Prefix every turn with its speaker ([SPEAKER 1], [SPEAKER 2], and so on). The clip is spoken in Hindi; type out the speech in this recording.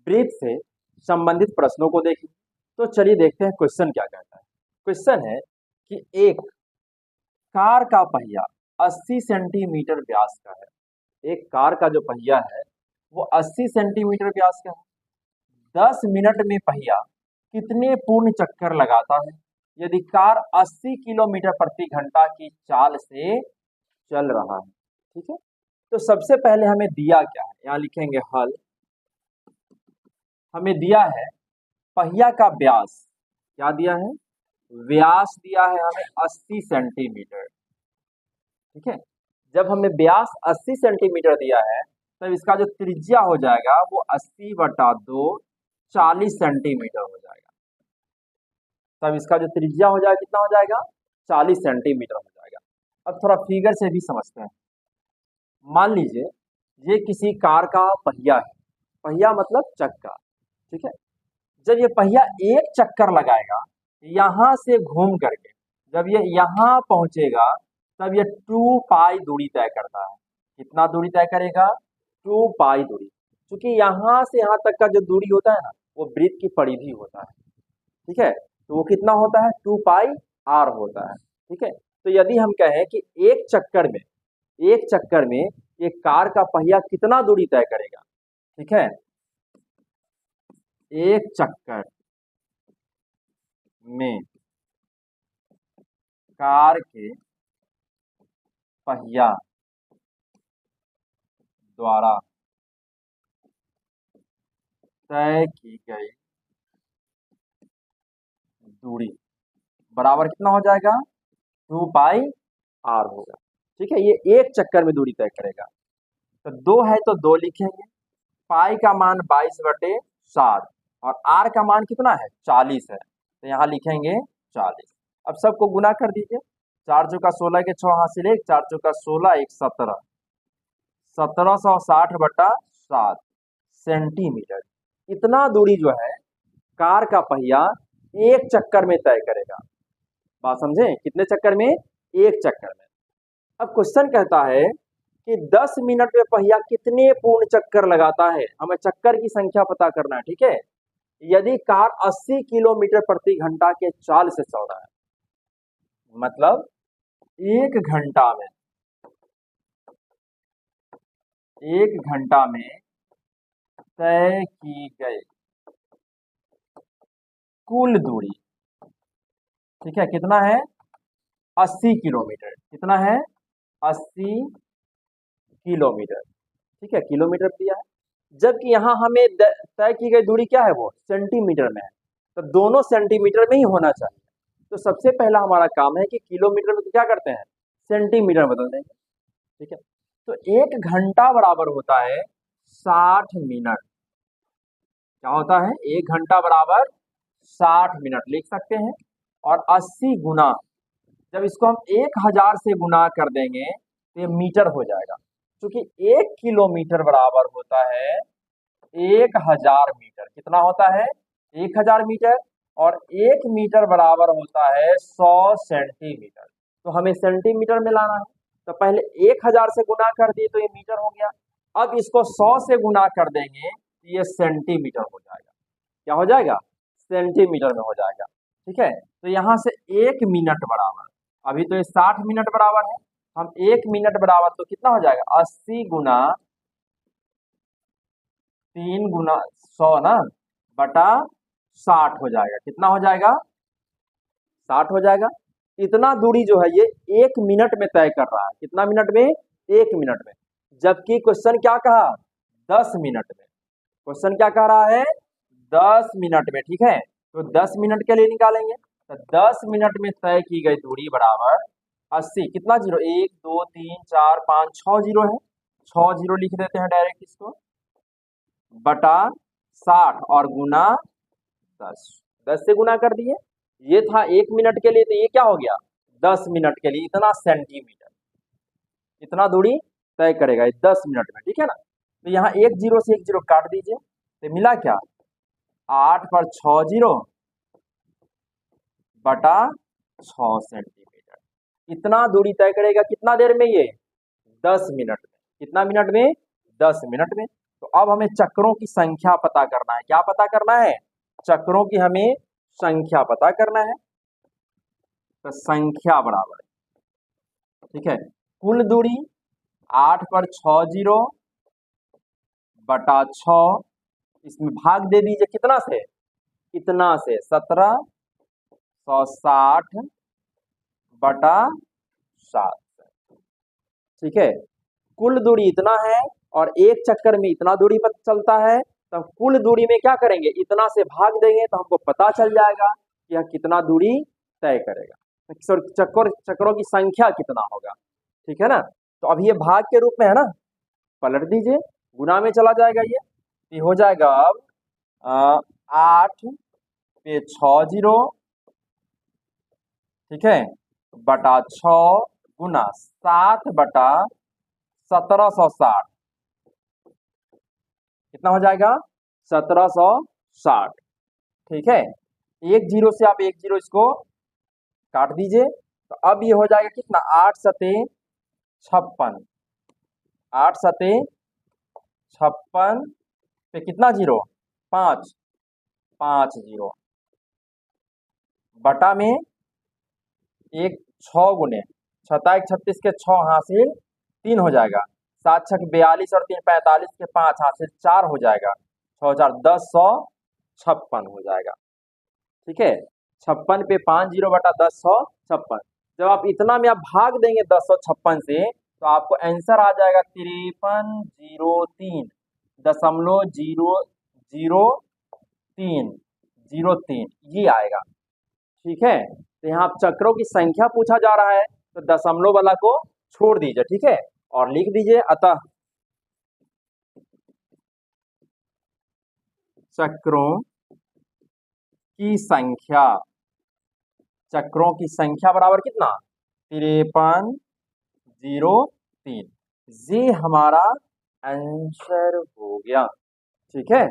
[SPEAKER 1] ब्रीथ से संबंधित प्रश्नों को देखें। तो चलिए देखते हैं क्वेश्चन क्या कहता है। क्वेश्चन है कि एक कार का पहिया 80 सेंटीमीटर व्यास का है। एक कार का जो पहिया है वो 80 सेंटीमीटर व्यास का है। 10 मिनट में पहिया कितने पूर्ण चक्कर लगाता है यदि कार 80 किलोमीटर प्रति घंटा की चाल से चल रहा है। ठीक है, तो सबसे पहले हमें दिया क्या है, यहाँ लिखेंगे हल। हमें दिया है पहिया का व्यास, क्या दिया है, व्यास दिया है हमें 80 सेंटीमीटर। ठीक है, जब हमें व्यास 80 सेंटीमीटर दिया है तब इसका जो त्रिज्या हो जाएगा वो 80/2 40 सेंटीमीटर हो जाएगा। तब इसका जो त्रिज्या हो जाएगा कितना हो जाएगा, 40 सेंटीमीटर हो जाएगा। अब थोड़ा फिगर से भी समझते हैं। मान लीजिए ये किसी कार का पहिया है, पहिया मतलब चक्का। ठीक है, जब ये पहिया एक चक्कर लगाएगा यहां से घूम करके जब ये यहाँ पहुंचेगा तब ये 2 पाई दूरी तय करता है। कितना दूरी तय करेगा, 2 पाई दूरी। क्योंकि यहाँ से यहाँ तक का जो दूरी होता है ना वो वृत्त की परिधि होता है। ठीक है, तो वो कितना होता है, 2 पाई r होता है। ठीक है, तो यदि हम कहें कि एक चक्कर में एक कार का पहिया कितना दूरी तय करेगा। ठीक है, एक चक्कर में कार के पहिया द्वारा तय की गई दूरी बराबर कितना हो जाएगा, 2 पाई r होगा। ठीक है, ये एक चक्कर में दूरी तय करेगा। तो 2 है तो 2 लिखेंगे, पाई का मान 22/7 और r का मान कितना है, 40 है, तो यहाँ लिखेंगे 40। अब सबको गुना कर दीजिए, 4 चौका 16 के 6 हासिल 1, 4 चौका 16 1 17, 1760/7 सेंटीमीटर। इतना दूरी जो है कार का पहिया एक चक्कर में तय करेगा। बात समझे, कितने चक्कर में, एक चक्कर में। अब क्वेश्चन कहता है कि 10 मिनट में पहिया कितने पूर्ण चक्कर लगाता है, हमें चक्कर की संख्या पता करना है। ठीक है, यदि कार 80 किलोमीटर प्रति घंटा के चाल से चल रहा है, मतलब एक घंटा में तय की गई कुल दूरी, ठीक है, कितना है, 80 किलोमीटर। कितना है, 80 किलोमीटर। ठीक है, किलोमीटर दिया है, जबकि यहाँ हमें तय की गई दूरी क्या है, वो सेंटीमीटर में है, तो दोनों सेंटीमीटर में ही होना चाहिए। तो सबसे पहला हमारा काम है कि किलोमीटर में तो क्या करते हैं, सेंटीमीटर बदल देंगे। ठीक है, तो एक घंटा बराबर होता है 60 मिनट। क्या होता है, एक घंटा बराबर 60 मिनट लिख सकते हैं। और 80 गुना, जब इसको हम 1000 से गुना कर देंगे तो ये मीटर हो जाएगा। क्योंकि 1 किलोमीटर बराबर होता है 1000 मीटर। कितना होता है, 1000 मीटर। और 1 मीटर बराबर होता है 100 सेंटीमीटर। तो हमें सेंटीमीटर में लाना है, तो पहले 1000 से गुना कर दिए तो ये मीटर हो गया। अब इसको 100 से गुना कर देंगे तो ये सेंटीमीटर हो जाएगा। क्या हो जाएगा, सेंटीमीटर में हो जाएगा। ठीक है, तो यहाँ से 1 मिनट बराबर, अभी तो ये 60 मिनट बराबर है, हम 1 मिनट बराबर तो कितना हो जाएगा, 80 गुना 3 गुना 100 ना बटा 60 हो जाएगा। कितना हो जाएगा, 60 हो जाएगा। इतना दूरी जो है ये 1 मिनट में तय कर रहा है। कितना मिनट में, 1 मिनट में। जबकि क्वेश्चन क्या कहा, 10 मिनट में। क्वेश्चन क्या कह रहा है, 10 मिनट में। ठीक है, तो 10 मिनट के लिए निकालेंगे, तो 10 मिनट में तय की गई दूरी बराबर 80, कितना जीरो, 1 2 3 4 5 6 जीरो है, 6 जीरो लिख देते हैं डायरेक्ट इसको, बटा 60 और गुना 10, 10 से गुना कर दिए। ये था 1 मिनट के लिए, तो ये क्या हो गया, 10 मिनट के लिए इतना सेंटीमीटर, इतना दूरी तय करेगा ये 10 मिनट में। ठीक है ना, तो यहाँ 1 जीरो से 1 जीरो काट दीजिए, तो मिला क्या, 8 पर 6 जीरो बटा 6 सेंटीमीटर। इतना दूरी तय करेगा कितना देर में, ये 10 मिनट में। कितना मिनट में, 10 मिनट में। तो अब हमें चक्रों की संख्या पता करना है। क्या पता करना है? चक्रों की हमें संख्या पता करना है। तो संख्या बराबर, ठीक है, कुल दूरी 8 पर 6 जीरो बटा 6, इसमें भाग दे दीजिए कितना से? इतना से 1760 बटा 7। ठीक है, कुल दूरी इतना है और एक चक्कर में इतना दूरी पता चलता है, तो हम कुल दूरी में क्या करेंगे? इतना से भाग देंगे तो हमको पता चल जाएगा कि यह कितना दूरी तय करेगा, चक्रों की संख्या कितना होगा। ठीक है ना? तो अब ये भाग के रूप में है ना, पलट दीजिए, गुना में चला जाएगा। ये हो जाएगा अब 8 पे 6 जीरो, ठीक है, बटा 6 गुना 7 बटा 1760, कितना हो जाएगा? 1760। ठीक है, एक जीरो से आप एक जीरो इसको काट दीजिए, तो अब ये हो जाएगा कितना? 8 सते 56, 8 सते 56 पे कितना जीरो? 5, 5 जीरो बटा में एक 6 गुने 6 एक 36 के 6 हासिल 3 हो जाएगा, 7 छक 42 और 3 45 के 5 हासिल 4 हो जाएगा, 6 4 10 156 हो जाएगा। ठीक है, 56 पे 5 जीरो बटा 10 156। जब आप इतना में आप भाग देंगे 1056 से, तो आपको आंसर आ जाएगा 53,003,003 ये आएगा। ठीक है, तो यहाँ आप चक्रों की संख्या पूछा जा रहा है, तो दशमलव वाला को छोड़ दीजिए। ठीक है, और लिख दीजिए अतः चक्रों की संख्या, चक्रों की संख्या बराबर कितना? 53,003। ये हमारा आंसर हो गया। ठीक है।